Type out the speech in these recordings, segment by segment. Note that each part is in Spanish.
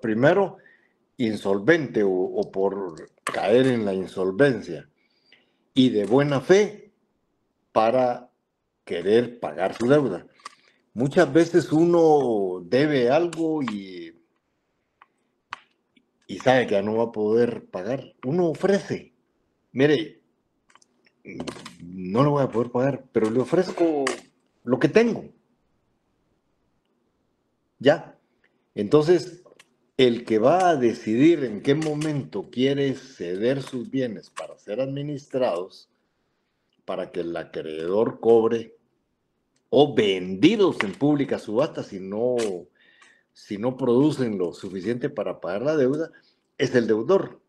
Primero, insolvente o por caer en la insolvencia y de buena fe para querer pagar su deuda. Muchas veces uno debe algo y sabe que ya no va a poder pagar. Uno ofrece, mire, no lo voy a poder pagar, pero le ofrezco lo que tengo. Ya. Entonces, el que va a decidir en qué momento quiere ceder sus bienes para ser administrados, para que el acreedor cobre, o vendidos en pública subasta si no producen lo suficiente para pagar la deuda, es el deudor.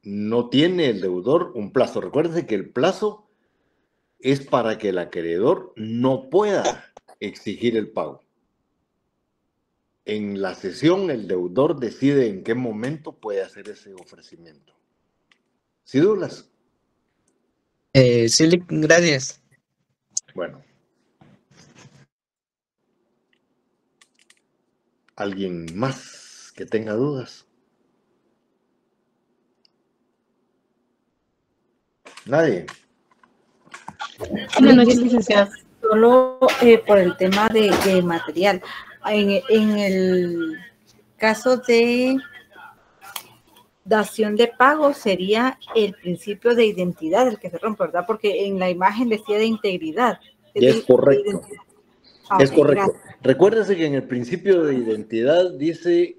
No tiene el deudor un plazo. Recuérdense que el plazo es para que el acreedor no pueda exigir el pago. En la sesión, el deudor decide en qué momento puede hacer ese ofrecimiento. ¿Sí, Douglas? Sí, gracias. Bueno. ¿Alguien más que tenga dudas? Nadie. Buenas noches, licenciado. Solo por el tema de material. En el caso de dación de pago sería el principio de identidad el que se rompe, ¿verdad? Porque en la imagen decía de integridad. Es correcto. Es correcto. Gracias. Recuérdese que en el principio de identidad dice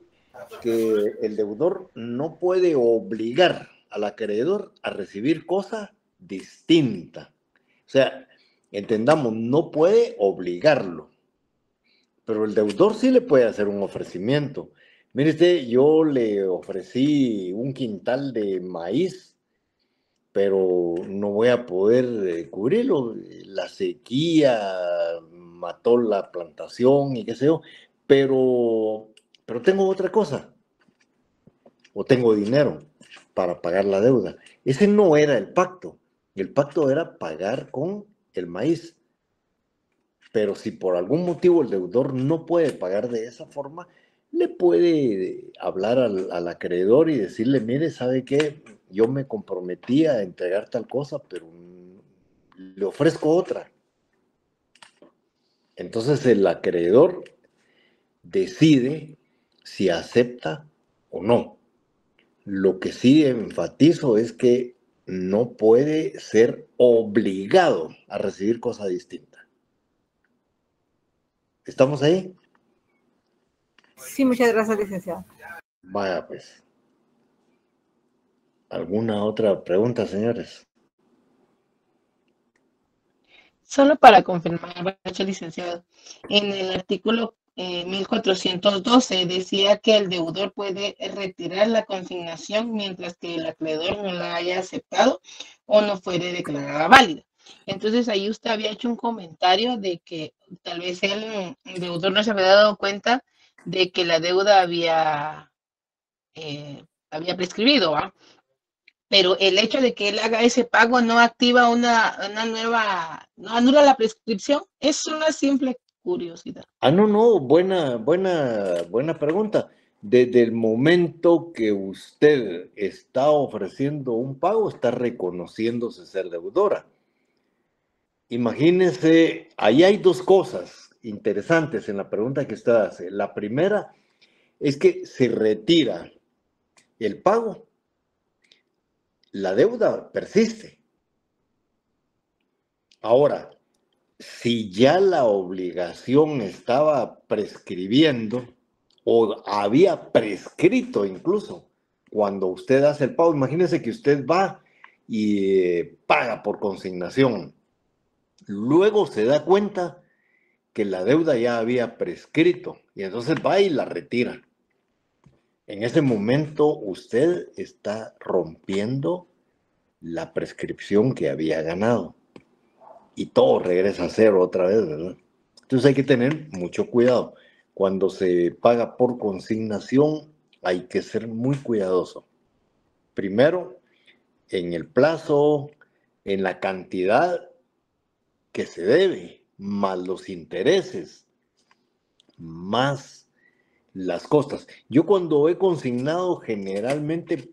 que el deudor no puede obligar al acreedor a recibir cosa distinta. O sea, entendamos, no puede obligarlo, pero el deudor sí le puede hacer un ofrecimiento. Mire usted, yo le ofrecí un quintal de maíz, pero no voy a poder cubrirlo. La sequía mató la plantación y qué sé yo, pero tengo otra cosa, o tengo dinero para pagar la deuda. Ese no era el pacto. El pacto era pagar con el maíz. Pero si por algún motivo el deudor no puede pagar de esa forma, le puede hablar al acreedor y decirle, mire, ¿sabe qué? Yo me comprometí a entregar tal cosa, pero le ofrezco otra. Entonces el acreedor decide si acepta o no. Lo que sí enfatizo es que no puede ser obligado a recibir cosa distinta. ¿Estamos ahí? Sí, muchas gracias, licenciado. Vaya, pues. ¿Alguna otra pregunta, señores? Solo para confirmar, licenciado, en el artículo 1412 decía que el deudor puede retirar la consignación mientras que el acreedor no la haya aceptado o no fuere declarada válida. Entonces ahí usted había hecho un comentario de que tal vez el deudor no se había dado cuenta de que la deuda había prescribido, ¿va? Pero el hecho de que él haga ese pago no activa una nueva, no anula la prescripción. Es una simple curiosidad. No, buena pregunta. Desde el momento que usted está ofreciendo un pago, está reconociéndose ser deudora. Imagínese, ahí hay dos cosas interesantes en la pregunta que usted hace. La primera es que se retira el pago, la deuda persiste. Ahora, si ya la obligación estaba prescribiendo o había prescrito incluso cuando usted hace el pago, imagínese que usted va y paga por consignación. Luego se da cuenta que la deuda ya había prescrito y entonces va y la retira. En ese momento usted está rompiendo la prescripción que había ganado. Y todo regresa a cero otra vez, ¿verdad? Entonces hay que tener mucho cuidado. Cuando se paga por consignación, hay que ser muy cuidadoso. Primero, en el plazo, en la cantidad que se debe, más los intereses, más las costas. Yo cuando he consignado, generalmente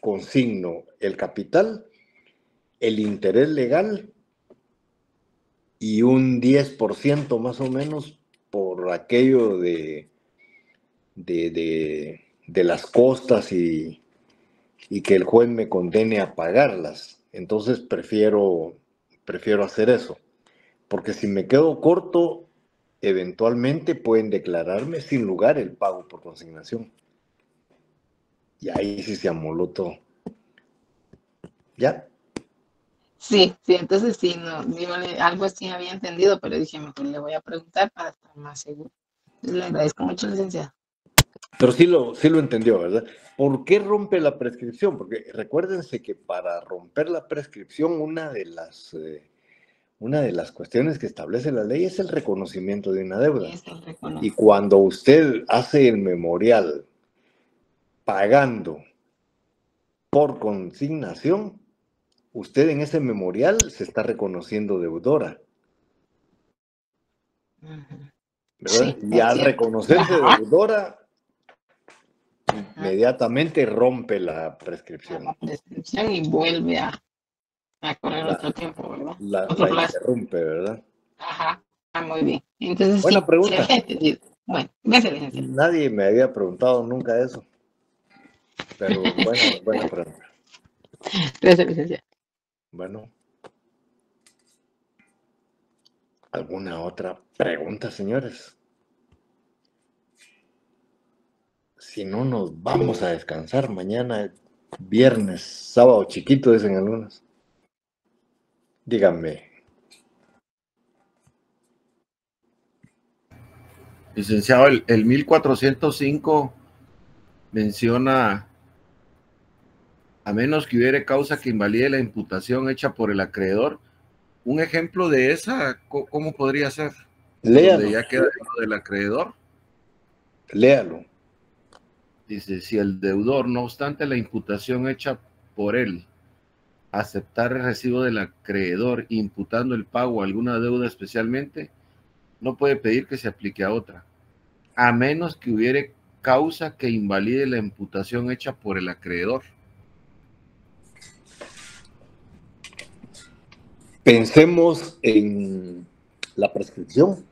consigno el capital, el interés legal y un 10% más o menos por aquello de las costas y que el juez me condene a pagarlas. Entonces prefiero hacer eso, porque si me quedo corto, eventualmente pueden declararme sin lugar el pago por consignación. Y ahí sí se amoló todo. ¿Ya? Sí, sí, entonces sí, no, algo así había entendido, pero dije, mejor le voy a preguntar para estar más seguro. Le agradezco mucho, licenciado. Pero sí lo entendió, ¿verdad? ¿Por qué rompe la prescripción? Porque recuérdense que para romper la prescripción, una de las cuestiones que establece la ley es el reconocimiento de una deuda. Es el Y reconocimiento. cuando usted hace el memorial pagando por consignación, usted en ese memorial se está reconociendo deudora, ¿verdad? Sí, Y es al cierto. reconocerse Ajá. deudora, inmediatamente rompe la prescripción. La prescripción y vuelve a correr otro tiempo, ¿verdad? Otro La plazo. interrumpe, ¿verdad? Ajá. Muy bien. Entonces Buena sí, se pregunta. había entendido. Bueno, gracias, licenciado. Nadie me había preguntado nunca eso, pero buena pregunta. Gracias, licenciado. Bueno, ¿alguna otra pregunta, señores? Si no, nos vamos a descansar mañana, viernes, sábado chiquito, dicen algunos. Díganme. Licenciado, el 1405 menciona, a menos que hubiere causa que invalide la imputación hecha por el acreedor. Un ejemplo de esa, ¿cómo podría ser? Léalo, Donde ya queda dentro del acreedor. léalo. Dice, si el deudor, no obstante la imputación hecha por él, aceptar el recibo del acreedor imputando el pago a alguna deuda especialmente, no puede pedir que se aplique a otra, a menos que hubiere causa que invalide la imputación hecha por el acreedor. Pensemos en la prescripción.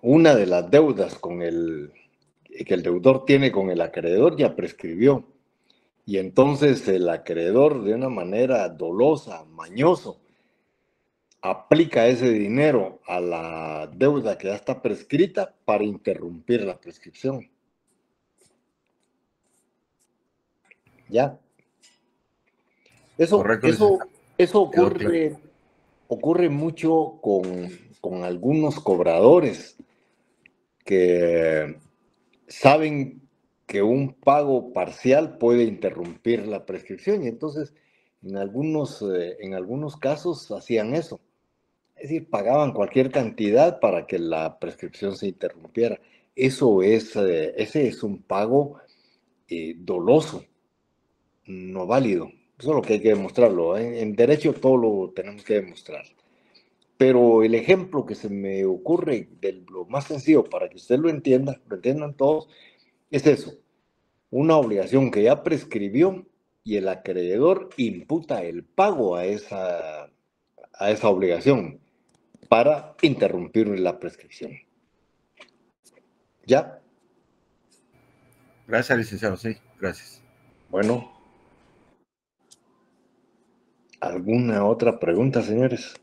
Una de las deudas que el deudor tiene con el acreedor ya prescribió. Y entonces el acreedor, de una manera dolosa, mañoso, aplica ese dinero a la deuda que ya está prescrita para interrumpir la prescripción. ¿Ya? Correcto, Eso ocurre mucho con algunos cobradores que saben que un pago parcial puede interrumpir la prescripción y entonces en algunos casos hacían eso. Es decir, pagaban cualquier cantidad para que la prescripción se interrumpiera. Ese es un pago doloso, no válido. Eso es lo que hay que demostrarlo. En derecho todo lo tenemos que demostrar. Pero el ejemplo que se me ocurre de lo más sencillo para que usted lo entiendan todos, es eso. Una obligación que ya prescribió y el acreedor imputa el pago a esa obligación para interrumpir la prescripción. ¿Ya? Gracias, licenciado. Sí, gracias. Bueno. ¿Alguna otra pregunta, señores?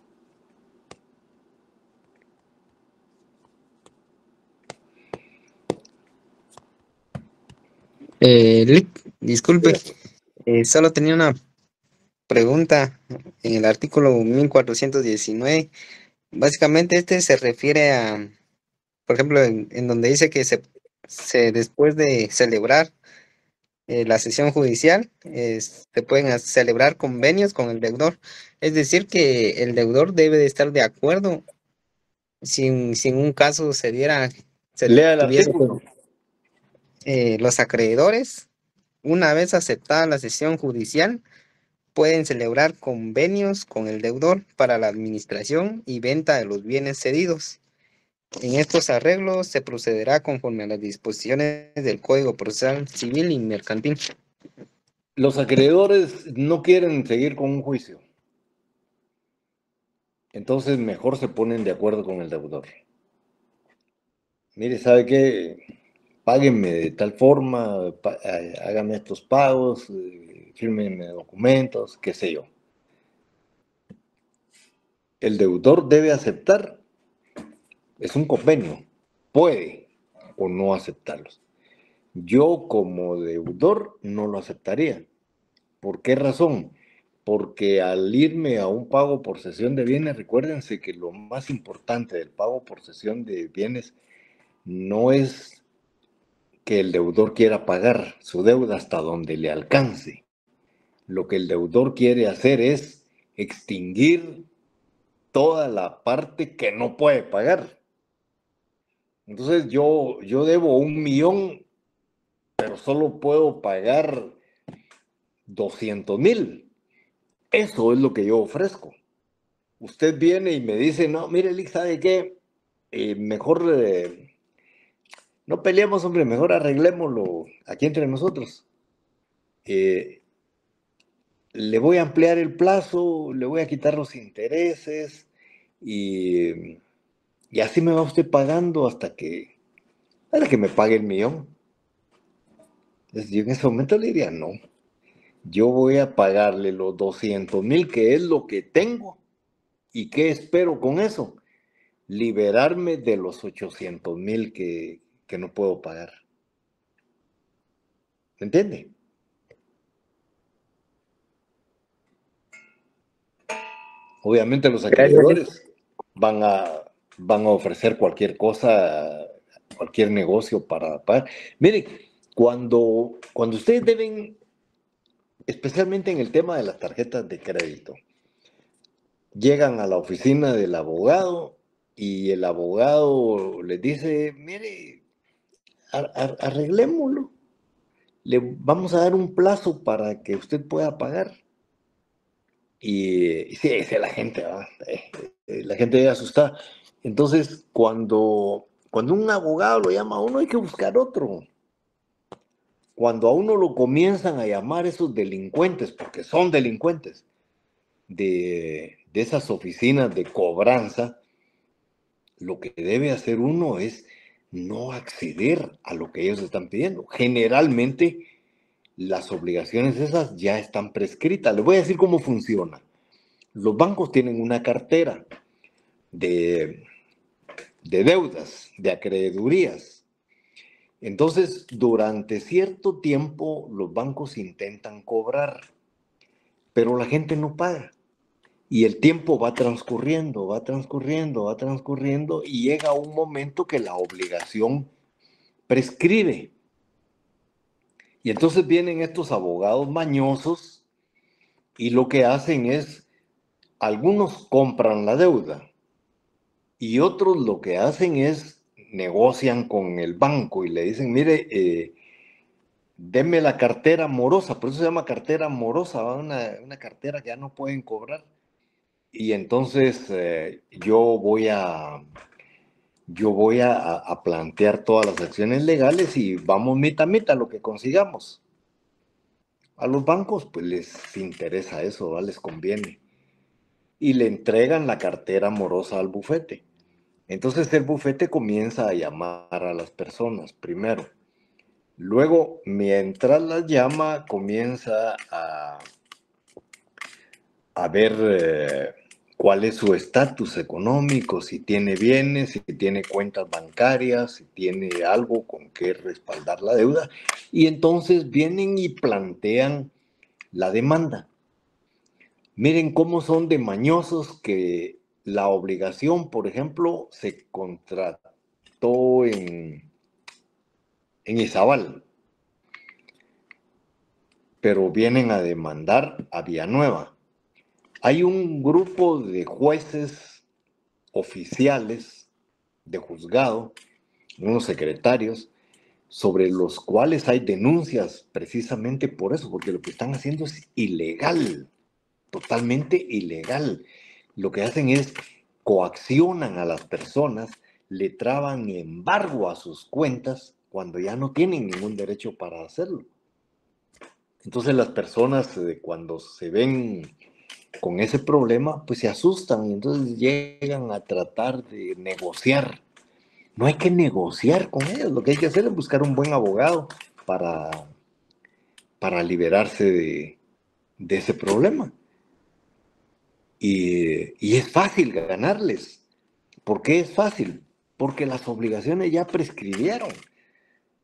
Disculpe, solo tenía una pregunta en el artículo 1419. Básicamente este se refiere a, por ejemplo, en donde dice que después de celebrar la sesión judicial, se pueden celebrar convenios con el deudor. Es decir, que el deudor debe de estar de acuerdo sin un caso Lea el tuviese artículo. los acreedores, una vez aceptada la sesión judicial, pueden celebrar convenios con el deudor para la administración y venta de los bienes cedidos. En estos arreglos se procederá conforme a las disposiciones del Código Procesal Civil y Mercantil. Los acreedores no quieren seguir con un juicio. Entonces mejor se ponen de acuerdo con el deudor. Mire, ¿sabe qué? Páguenme de tal forma, háganme estos pagos, fírmenme documentos, qué sé yo. El deudor debe aceptar, es un convenio, puede o no aceptarlos. Yo como deudor no lo aceptaría. ¿Por qué razón? Porque al irme a un pago por cesión de bienes, recuérdense que lo más importante del pago por cesión de bienes no es que el deudor quiera pagar su deuda hasta donde le alcance. Lo que el deudor quiere hacer es extinguir toda la parte que no puede pagar. Entonces yo debo 1.000.000, pero solo puedo pagar 200.000. Eso es lo que yo ofrezco. Usted viene y me dice, no, mire, Lick, ¿sabe qué? Mejor no peleemos, hombre, mejor arreglémoslo aquí entre nosotros. Le voy a ampliar el plazo, le voy a quitar los intereses y así me va usted pagando hasta que me pague el 1.000.000. Entonces yo en ese momento le diría, no, yo voy a pagarle los 200.000, que es lo que tengo. ¿Y qué espero con eso? Liberarme de los 800.000 que no puedo pagar. ¿Me entiende? Obviamente los acreedores van a ofrecer cualquier cosa, cualquier negocio para pagar. Miren, cuando ustedes deben, especialmente en el tema de las tarjetas de crédito, llegan a la oficina del abogado y el abogado les dice, mire, arreglémoslo. Le vamos a dar un plazo para que usted pueda pagar. Y sí, dice la gente, la gente asustada. Entonces, cuando un abogado lo llama a uno, hay que buscar otro. Cuando a uno lo comienzan a llamar esos delincuentes, porque son delincuentes, de esas oficinas de cobranza, lo que debe hacer uno es no acceder a lo que ellos están pidiendo. Generalmente, las obligaciones esas ya están prescritas. Les voy a decir cómo funciona. Los bancos tienen una cartera de deudas, de acreedurías. Entonces, durante cierto tiempo, los bancos intentan cobrar, pero la gente no paga. Y el tiempo va transcurriendo, va transcurriendo, va transcurriendo, y llega un momento que la obligación prescribe. Y entonces vienen estos abogados mañosos y lo que hacen es, algunos compran la deuda y otros lo que hacen es negocian con el banco y le dicen, mire, deme la cartera morosa, por eso se llama cartera morosa, una cartera que ya no pueden cobrar. Y entonces yo voy a plantear todas las acciones legales y vamos mitad a mitad lo que consigamos. A los bancos pues les interesa eso, ¿va? Les conviene. Y le entregan la cartera morosa al bufete. Entonces el bufete comienza a llamar a las personas primero. Luego, mientras las llama, comienza a ver cuál es su estatus económico, si tiene bienes, si tiene cuentas bancarias, si tiene algo con que respaldar la deuda. Y entonces vienen y plantean la demanda. Miren cómo son de mañosos, que la obligación, por ejemplo, se contrató en Izabal, pero vienen a demandar a Villanueva. Hay un grupo de jueces oficiales de juzgado, unos secretarios, sobre los cuales hay denuncias precisamente por eso, porque lo que están haciendo es ilegal, totalmente ilegal. Lo que hacen es coaccionan a las personas, le traban embargo a sus cuentas cuando ya no tienen ningún derecho para hacerlo. Entonces las personas cuando se ven con ese problema, pues se asustan y entonces llegan a tratar de negociar. No hay que negociar con ellos, lo que hay que hacer es buscar un buen abogado para liberarse de ese problema. Y es fácil ganarles. ¿Por qué es fácil? Porque las obligaciones ya prescribieron.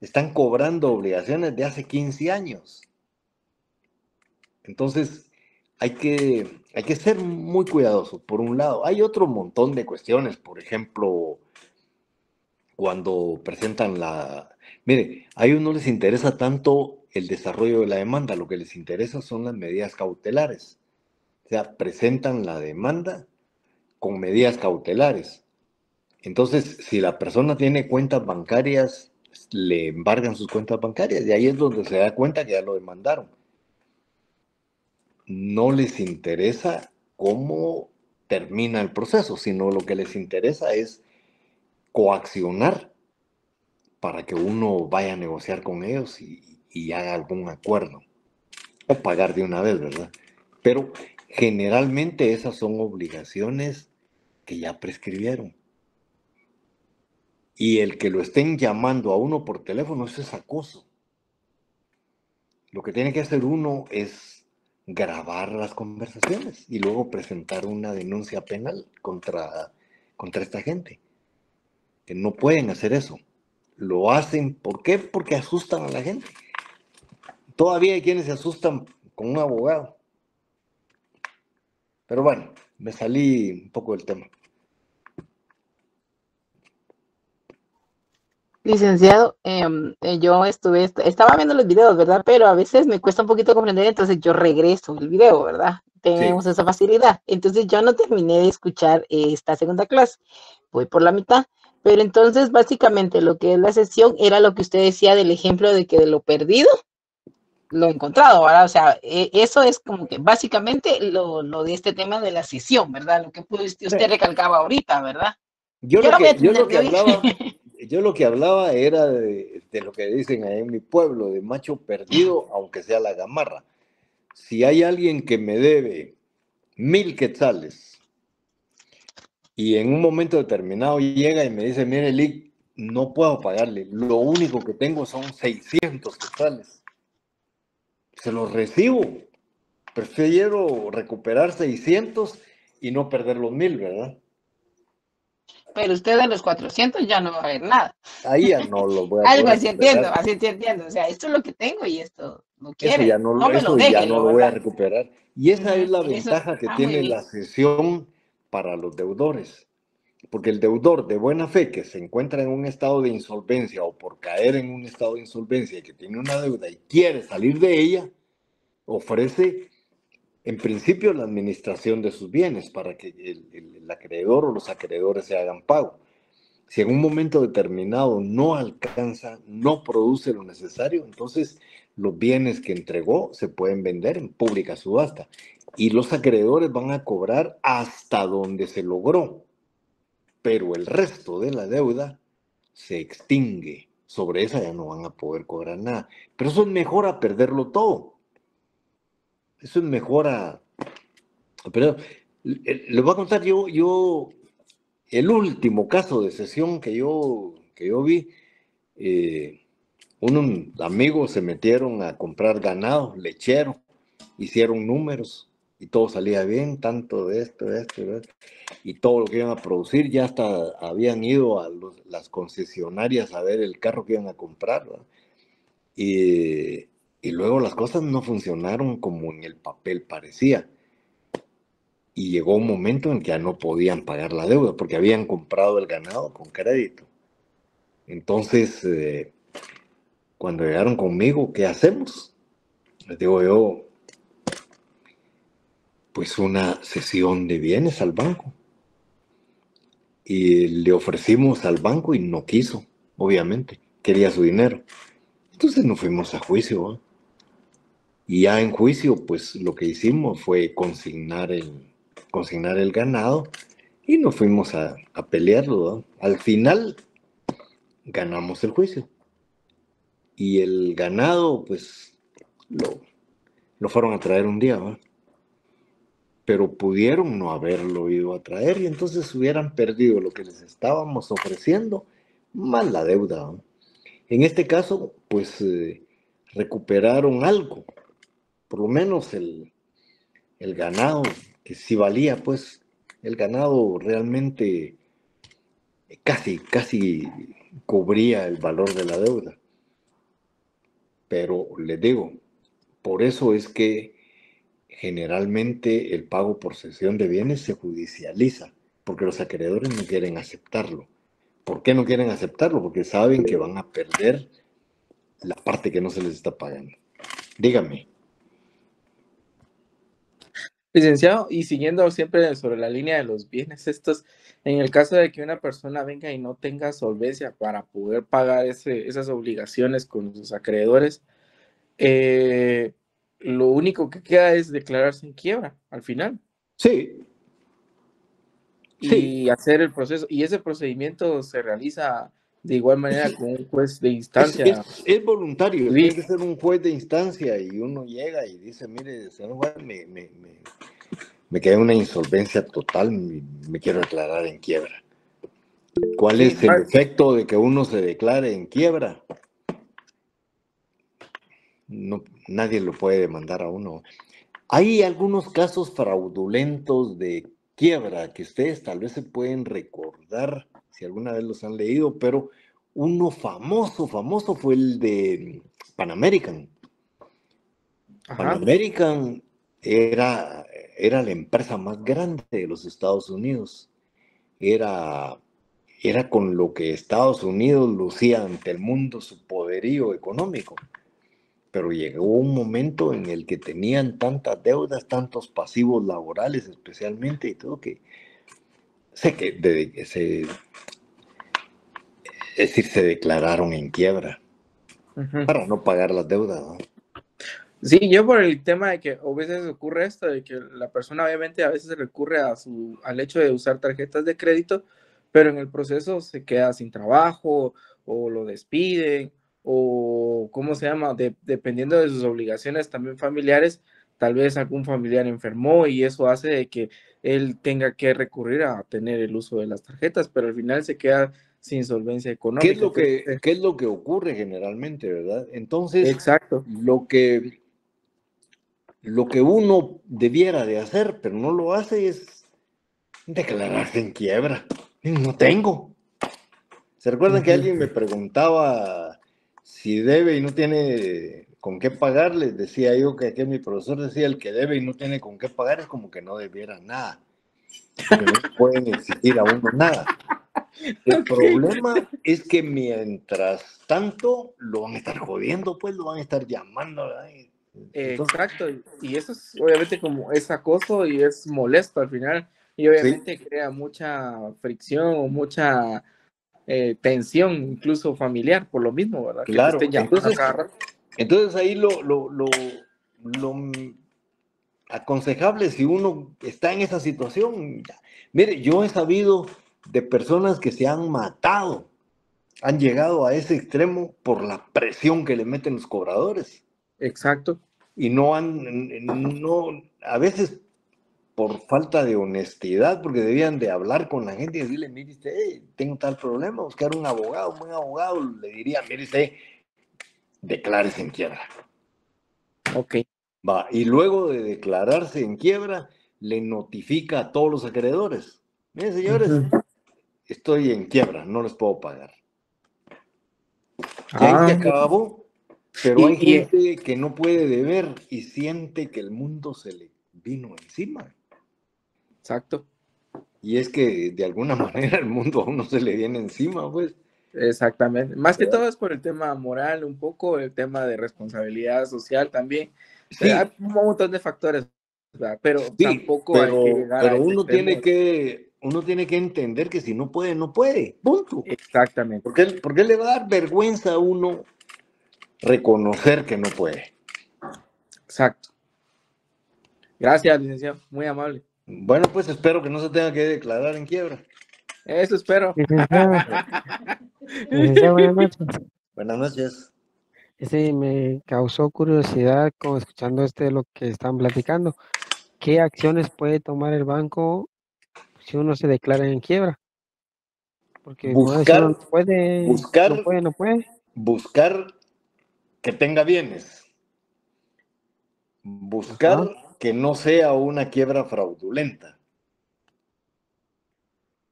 Están cobrando obligaciones de hace 15 años. Entonces, hay que ser muy cuidadosos. Por un lado, hay otro montón de cuestiones. Por ejemplo, cuando presentan la... Mire, a ellos no les interesa tanto el desarrollo de la demanda. Lo que les interesa son las medidas cautelares. O sea, presentan la demanda con medidas cautelares. Entonces, si la persona tiene cuentas bancarias, le embargan sus cuentas bancarias. Y ahí es donde se da cuenta que ya lo demandaron. No les interesa cómo termina el proceso, sino lo que les interesa es coaccionar para que uno vaya a negociar con ellos y haga algún acuerdo. O pagar de una vez, ¿verdad? Pero generalmente esas son obligaciones que ya prescribieron. Y el que lo estén llamando a uno por teléfono, eso es acoso. Lo que tiene que hacer uno es grabar las conversaciones y luego presentar una denuncia penal contra esta gente. Que no pueden hacer eso. Lo hacen, ¿por qué? Porque asustan a la gente. Todavía hay quienes se asustan con un abogado. Pero bueno, me salí un poco del tema. Licenciado, yo estaba viendo los videos, ¿verdad? Pero a veces me cuesta un poquito comprender, entonces yo regreso el video, ¿verdad? Tenemos Sí. esa facilidad. Entonces yo no terminé de escuchar esta segunda clase, voy por la mitad. Pero entonces básicamente lo que es la sesión era lo que usted decía del ejemplo de que de lo perdido, lo encontrado, ¿verdad? O sea, eso es como que básicamente lo de este tema de la sesión, ¿verdad? Lo que usted recalcaba ahorita, ¿verdad? Yo Ya lo lo voy a que, yo terminar lo de que oír. hablaba era de lo que dicen ahí en mi pueblo, de macho perdido, aunque sea la gamarra. Si hay alguien que me debe 1,000 quetzales y en un momento determinado llega y me dice, mire, Lick, no puedo pagarle, lo único que tengo son 600 quetzales. Se los recibo. Prefiero recuperar 600 y no perder los 1,000, ¿verdad? Pero usted de los 400 ya no va a ver nada. Ahí ya no lo voy a Algo poder así entiendo, recuperar. así te entiendo. O sea, esto es lo que tengo y esto lo Eso quiere. No me lo ya deje, no lo voy a ¿verdad? recuperar. Y esa es la Eso ventaja que está muy tiene bien. la cesión para los deudores. Porque el deudor de buena fe que se encuentra en un estado de insolvencia o por caer en un estado de insolvencia y que tiene una deuda y quiere salir de ella, ofrece en principio la administración de sus bienes para que el acreedor o los acreedores se hagan pago. Si en un momento determinado no alcanza, no produce lo necesario, entonces los bienes que entregó se pueden vender en pública subasta y los acreedores van a cobrar hasta donde se logró, pero el resto de la deuda se extingue. Sobre esa ya no van a poder cobrar nada. Pero eso es mejor a perderlo todo. Eso es mejor a... Pero les voy a contar el último caso de cesión que yo vi. Unos amigos se metieron a comprar ganado lechero, hicieron números y todo salía bien, tanto de esto, y todo lo que iban a producir, ya hasta habían ido a las concesionarias a ver el carro que iban a comprar, ¿verdad? Y luego las cosas no funcionaron como en el papel parecía. Y llegó un momento en que ya no podían pagar la deuda porque habían comprado el ganado con crédito. Entonces, cuando llegaron conmigo, ¿qué hacemos? Les digo yo, pues una cesión de bienes al banco. Y le ofrecimos al banco y no quiso, obviamente, quería su dinero. Entonces nos fuimos a juicio, ¿eh? Y ya en juicio, pues lo que hicimos fue consignar el ganado Y nos fuimos a pelearlo, ¿no? Al final ganamos el juicio. Y el ganado, pues, lo fueron a traer un día, ¿no? Pero pudieron no haberlo ido a traer y entonces hubieran perdido lo que les estábamos ofreciendo, más la deuda, ¿no? En este caso, pues, recuperaron algo, por lo menos el ganado, que sí valía, pues, el ganado realmente casi cubría el valor de la deuda. Pero les digo, por eso es que generalmente el pago por cesión de bienes se judicializa, porque los acreedores no quieren aceptarlo. ¿Por qué no quieren aceptarlo? Porque saben que van a perder la parte que no se les está pagando. Dígame. Licenciado, y siguiendo siempre sobre la línea de los bienes estos, en el caso de que una persona venga y no tenga solvencia para poder pagar esas obligaciones con sus acreedores, lo único que queda es declararse en quiebra al final Sí, sí. y hacer el proceso. Y ese procedimiento se realiza de igual manera con un juez de instancia. Es voluntario, Sí. tiene que ser un juez de instancia y uno llega y dice, mire, señor juez, me quedé en una insolvencia total, me quiero declarar en quiebra. ¿Cuál es el efecto de que uno se declare en quiebra? No, nadie lo puede demandar a uno. Hay algunos casos fraudulentos de quiebra que ustedes tal vez se pueden recordar, si alguna vez los han leído, pero uno famoso fue el de Pan American. Ajá. Pan American era la empresa más grande de los Estados Unidos. Era con lo que Estados Unidos lucía ante el mundo su poderío económico. Pero llegó un momento en el que tenían tantas deudas, tantos pasivos laborales especialmente y todo, que se declararon en quiebra para no pagar las deudas, ¿no? Sí, yo por el tema de que a veces ocurre esto, de que la persona obviamente a veces recurre al hecho de usar tarjetas de crédito, pero en el proceso se queda sin trabajo o lo despiden o, ¿cómo se llama? Dependiendo de sus obligaciones también familiares, tal vez algún familiar enfermó y eso hace de que él tenga que recurrir a tener el uso de las tarjetas, pero al final se queda sin solvencia económica. ¿Qué es lo que ocurre generalmente, verdad? Entonces, exacto. Lo que uno debiera de hacer, pero no lo hace, es declararse en quiebra. No tengo. ¿Se recuerdan que alguien me preguntaba si debe y no tiene con qué pagar? Les decía yo que aquí mi profesor decía, el que debe y no tiene con qué pagar es como que no debiera nada. Que no pueden exigir a uno nada. El problema es que mientras tanto lo van a estar jodiendo, pues lo van a estar llamando, ¿verdad? Entonces, exacto, y eso es obviamente como es acoso y es molesto al final, y obviamente crea mucha fricción o mucha tensión, incluso familiar, por lo mismo, ¿verdad? claro, que te estén llamando a cada rato. entonces ahí lo aconsejable si uno está en esa situación. Mire, yo he sabido de personas que se han matado, han llegado a ese extremo por la presión que le meten los cobradores. Exacto. Y no, a veces por falta de honestidad, porque debían de hablar con la gente y decirle, mire usted, tengo tal problema, buscar un abogado, un buen abogado, le diría, mire usted, declárese en quiebra. Ok. Va, y luego de declararse en quiebra, le notifica a todos los acreedores. Miren, señores, estoy en quiebra, no les puedo pagar. Y ahí se acabó. Pero hay gente que no puede deber y siente que el mundo se le vino encima. Exacto. Y es que de alguna manera el mundo a uno se le viene encima, pues. Exactamente. Más que todo es por el tema moral, un poco el tema de responsabilidad social también. Sí. Hay un montón de factores, ¿verdad? Pero sí, tampoco hay que llegar a ese uno extremo. tiene que entender que si no puede, no puede. Punto. Exactamente. ¿Por qué le va a dar vergüenza a uno reconocer que no puede? Exacto. Gracias, licenciado. Muy amable. Bueno, pues espero que no se tenga que declarar en quiebra. Eso espero. Licenciado, licenciado, buenas noches. Buenas noches. Me causó curiosidad como escuchando lo que están platicando. ¿Qué acciones puede tomar el banco si uno se declara en quiebra? Porque como si uno no puede, no puede. Buscar que tenga bienes. Buscar que no sea una quiebra fraudulenta.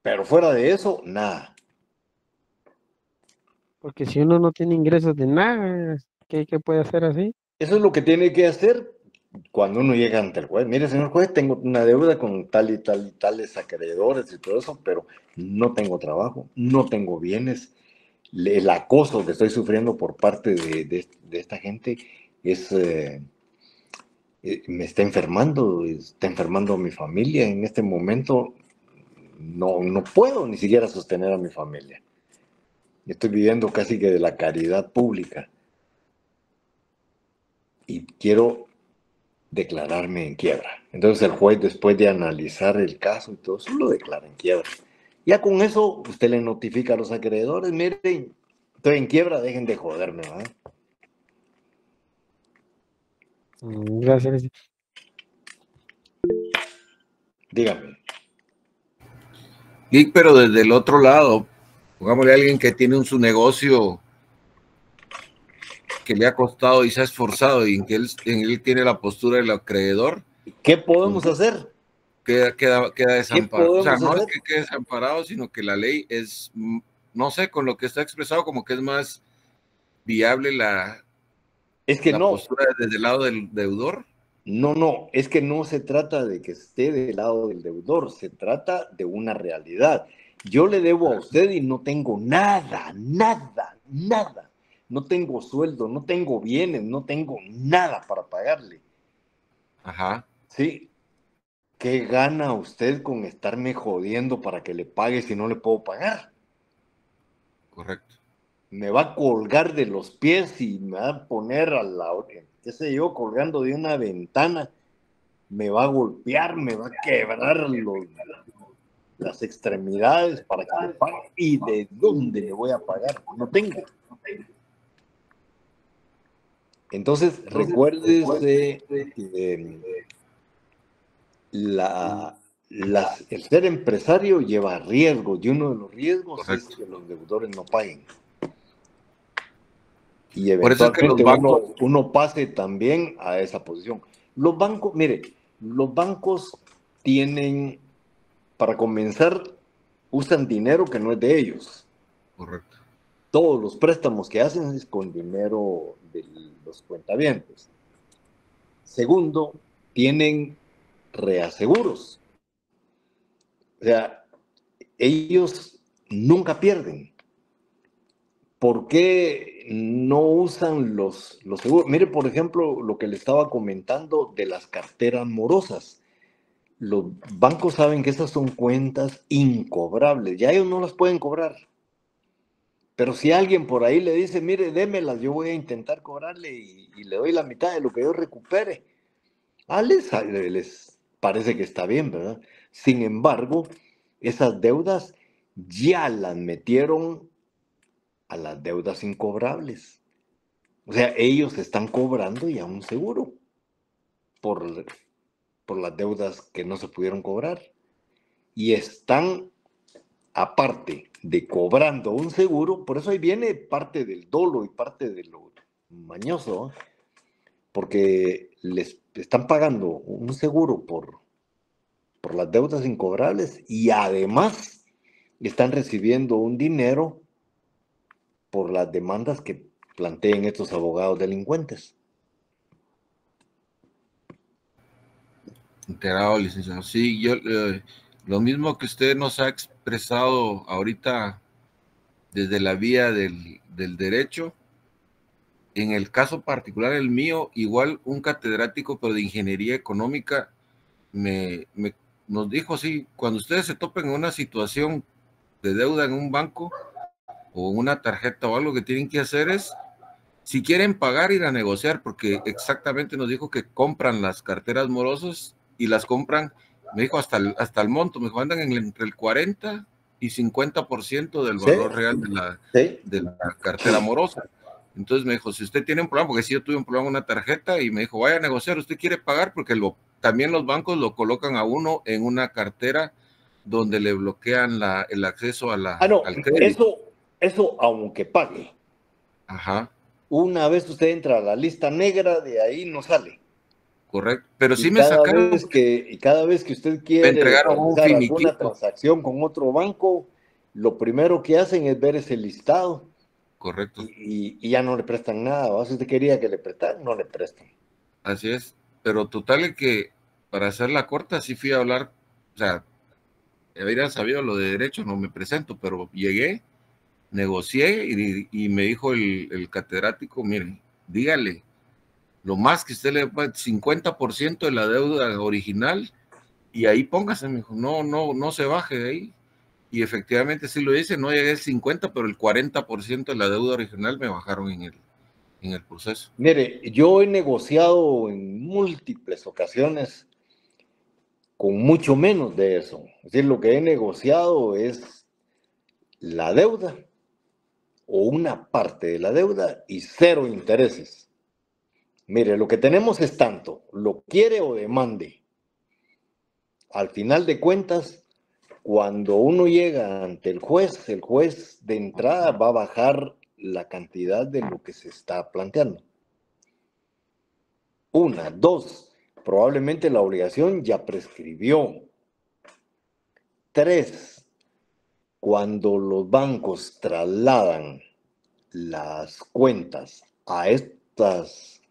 Pero fuera de eso, nada. Porque si uno no tiene ingresos de nada, ¿qué puede hacer así? Eso es lo que tiene que hacer cuando uno llega ante el juez. Mire, señor juez, tengo una deuda con tal y tal y tales acreedores y todo eso, pero no tengo trabajo, no tengo bienes. El acoso que estoy sufriendo por parte de esta gente es, me está enfermando a mi familia. En este momento no puedo ni siquiera sostener a mi familia. Estoy viviendo casi que de la caridad pública. Y quiero declararme en quiebra. Entonces el juez, después de analizar el caso y todo eso, lo declara en quiebra. Ya con eso, usted le notifica a los acreedores, miren, estoy en quiebra, dejen de joderme, ¿verdad? Gracias. Dígame. Geek, pero desde el otro lado, pongámosle a alguien que tiene su negocio que le ha costado y se ha esforzado y en él tiene la postura del acreedor. ¿Qué podemos hacer? Queda desamparado. O sea, no hacer? es que quede desamparado, sino que la ley es, no sé, con lo que está expresado, como que es más viable la postura desde el lado del deudor. No, es que no se trata de que esté del lado del deudor, se trata de una realidad. Yo le debo a usted y no tengo nada. No tengo sueldo, no tengo bienes, no tengo nada para pagarle. Ajá. Sí. ¿Qué gana usted con estarme jodiendo para que le pague si no le puedo pagar? Correcto. Me va a colgar de los pies y me va a poner qué sé yo, colgando de una ventana. Me va a golpear, me va a quebrar las extremidades para que le pague. ¿Y de dónde le voy a pagar? No tengo. Entonces, recuérdese que el ser empresario lleva riesgos y uno de los riesgos es que los deudores no paguen. Y eventualmente uno pase también a esa posición. Los bancos, mire, los bancos tienen, para comenzar, usan dinero que no es de ellos. Correcto. Todos los préstamos que hacen es con dinero de los cuentavientes. Segundo, tienen reaseguros. O sea, ellos nunca pierden. ¿Por qué no usan los seguros? Mire, por ejemplo, lo que le estaba comentando de las carteras morosas. Los bancos saben que esas son cuentas incobrables. Ya ellos no las pueden cobrar. Pero si alguien por ahí le dice, mire, démelas, yo voy a intentar cobrarle y le doy la mitad de lo que yo recupere. Les parece que está bien, ¿verdad? Sin embargo, esas deudas ya las metieron a las deudas incobrables. O sea, ellos están cobrando ya un seguro por las deudas que no se pudieron cobrar. Y están, aparte de cobrando un seguro, por eso ahí viene parte del dolo y parte de lo mañoso, ¿eh? Porque les están pagando un seguro por las deudas incobrables y además están recibiendo un dinero por las demandas que planteen estos abogados delincuentes. Enterado, licenciado. Sí, yo lo mismo que usted nos ha expresado ahorita desde la vía del derecho. En el caso particular, el mío, igual un catedrático, pero de ingeniería económica, nos dijo, sí, cuando ustedes se topen en una situación de deuda en un banco o en una tarjeta o algo, que tienen que hacer es, si quieren pagar, ir a negociar, porque exactamente nos dijo que compran las carteras morosas y las compran Me dijo hasta el monto, me dijo, andan entre el 40 y 50% del valor real de la cartera morosa. Entonces me dijo, si usted tiene un problema, porque si yo tuve un problema con una tarjeta, y me dijo, vaya a negociar, usted quiere pagar, porque también los bancos lo colocan a uno en una cartera donde le bloquean el acceso al crédito. Eso aunque pague. Ajá. Una vez usted entra a la lista negra, de ahí no sale. Correcto, pero sí me sacaron. Y cada vez que usted quiere realizar alguna transacción con otro banco, lo primero que hacen es ver ese listado. Correcto. Y ya no le prestan nada. ¿O? Si usted quería que le prestaran, no le prestan. Así es, pero total es que, para hacerla corta, sí fui a hablar, o sea, habría sabido lo de derecho, no me presento, pero llegué, negocié y me dijo el catedrático, mire, dígale, lo más que usted le va 50% de la deuda original y ahí póngase, me dijo, no se baje de ahí. Y efectivamente sí lo hice, no llegué al 50, pero el 40% de la deuda original me bajaron en el proceso. Mire, yo he negociado en múltiples ocasiones con mucho menos de eso. Es decir, lo que he negociado es la deuda o una parte de la deuda y 0 intereses. Mire, lo que tenemos es tanto, lo quiere o demande. Al final de cuentas, cuando uno llega ante el juez de entrada va a bajar la cantidad de lo que se está planteando. 1, 2, probablemente la obligación ya prescribió. 3, cuando los bancos trasladan las cuentas a estos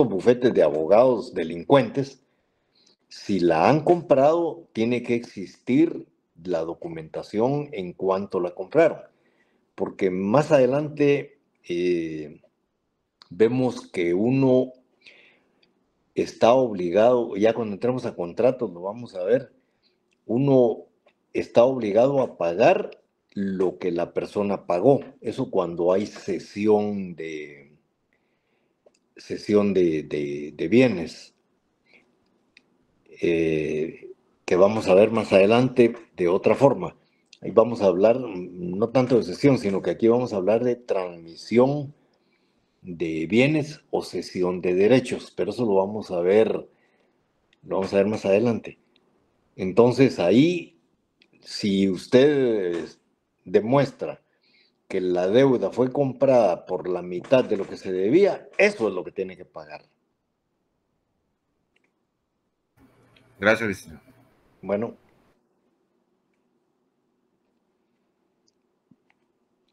bufetes de abogados delincuentes, si la han comprado, tiene que existir la documentación en cuanto la compraron. Porque más adelante vemos que uno está obligado, ya cuando entremos a contratos lo vamos a ver, uno está obligado a pagar lo que la persona pagó. Eso cuando hay cesión de bienes. Que vamos a ver más adelante de otra forma. Ahí vamos a hablar no tanto de cesión, sino que aquí vamos a hablar de transmisión de bienes o cesión de derechos, pero eso lo vamos a ver más adelante. Entonces ahí, si usted demuestra que la deuda fue comprada por la mitad de lo que se debía, eso es lo que tiene que pagar. Gracias, licenciado. Bueno.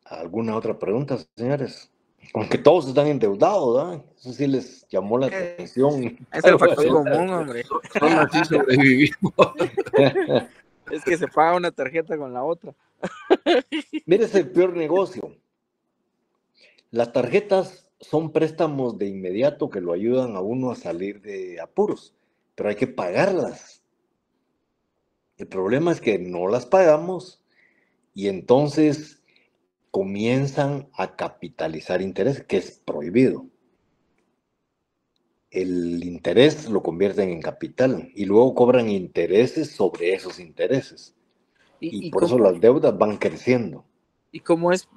¿Alguna otra pregunta, señores? Aunque todos están endeudados, ¿verdad? Eso sí les llamó la atención. Es el factor común, hombre. Solo así sobrevivimos. Es que se paga una tarjeta con la otra. Mire, es el peor negocio. Las tarjetas son préstamos de inmediato que lo ayudan a uno a salir de apuros, pero hay que pagarlas. El problema es que no las pagamos y entonces comienzan a capitalizar interés, que es prohibido. El interés lo convierten en capital y luego cobran intereses sobre esos intereses. Y por eso las deudas van creciendo. ¿Y cómo es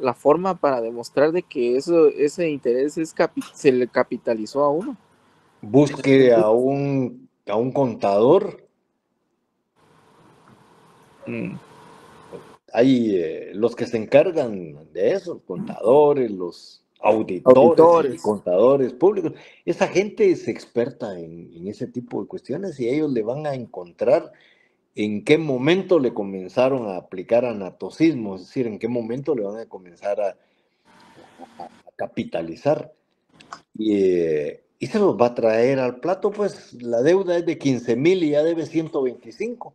la forma para demostrar de que ese interés se le capitalizó a uno? Busque a un contador. Hay los que se encargan de eso, contadores, los auditores. Y contadores públicos. Esa gente es experta en ese tipo de cuestiones y ellos le van a encontrar en qué momento le comenzaron a aplicar anatocismo, es decir, en qué momento le van a comenzar a capitalizar. Y se los va a traer al plato, pues la deuda es de 15,000 y ya debe 125.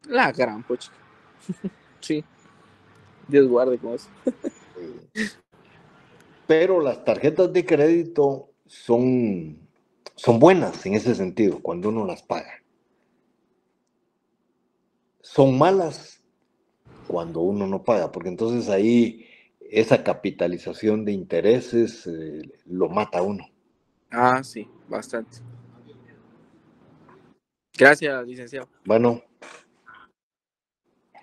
La gran pocha. Sí. Dios guarde con eso. Pero las tarjetas de crédito son buenas en ese sentido, cuando uno las paga. Son malas cuando uno no paga, porque entonces ahí esa capitalización de intereses lo mata a uno. Ah, sí, bastante. Gracias, licenciado. Bueno,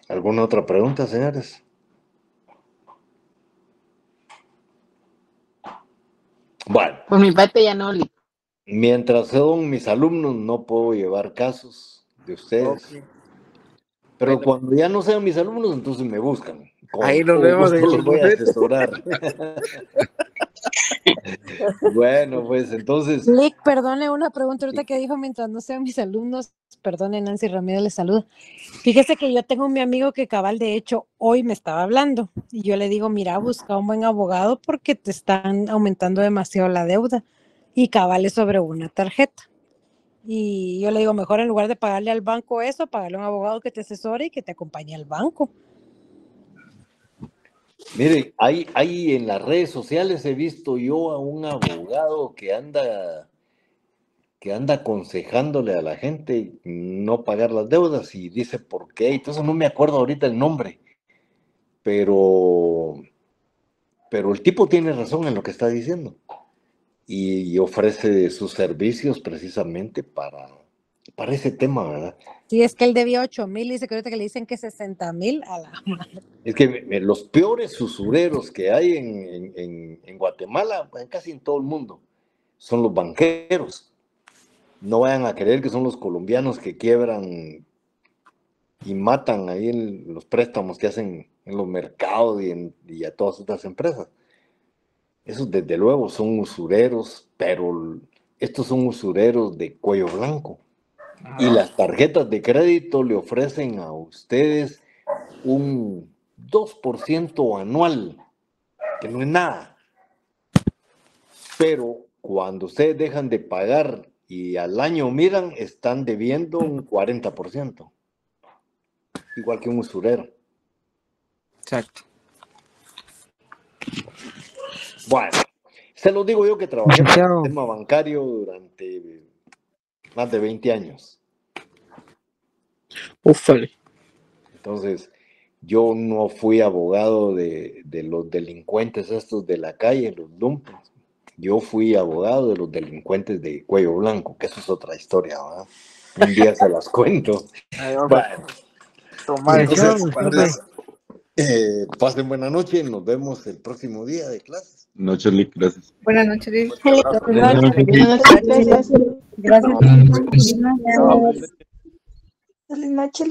¿alguna otra pregunta, señores? Bueno, Por mi parte ya no, mientras son mis alumnos, no puedo llevar casos de ustedes. Ok. Pero Bueno. cuando ya no sean mis alumnos, entonces me buscan. Con Ahí nos todo vemos en gusto el los voy a bufete. asesorar. Bueno, pues entonces, Lick, perdone una pregunta ahorita que dijo mientras no sean mis alumnos. Perdone, Nancy Ramírez les saluda. Fíjese que yo tengo un mi amigo que cabal, de hecho, hoy me estaba hablando y yo le digo, mira, busca un buen abogado porque te están aumentando demasiado la deuda y cabal es sobre una tarjeta. Y yo le digo, mejor en lugar de pagarle al banco eso, pagarle a un abogado que te asesore y que te acompañe al banco. mire, hay en las redes sociales he visto yo a un abogado que anda aconsejándole a la gente no pagar las deudas y dice por qué. Entonces no me acuerdo ahorita el nombre, pero el tipo tiene razón en lo que está diciendo y ofrece sus servicios precisamente para ese tema, ¿verdad? Sí, es que él debía 8,000 y dice que ahorita que le dicen que 60,000 a la madre. Es que los peores usureros que hay en Guatemala, casi en todo el mundo, son los banqueros. No vayan a creer que son los colombianos que quiebran y matan ahí en los préstamos que hacen en los mercados y a todas estas empresas. Esos desde luego son usureros, pero estos son usureros de cuello blanco. Y las tarjetas de crédito le ofrecen a ustedes un 2% anual, que no es nada. Pero cuando ustedes dejan de pagar y al año miran, están debiendo un 40%. Igual que un usurero. Exacto. Bueno, se lo digo yo que trabajé en el Licenciado. sistema bancario durante más de 20 años. Ufale. Entonces, yo no fui abogado de los delincuentes estos de la calle, los lumpos. Yo fui abogado de los delincuentes de cuello blanco, que eso es otra historia, ¿verdad? Un día se las cuento. Ahí vamos Bueno, a tomar Licenciado, entonces, pasen buena noche, nos vemos el próximo día de clases. Noche, Lick, gracias. Buenas noches, Lick. Buenas noches, gracias. Gracias. No, Feliz noche,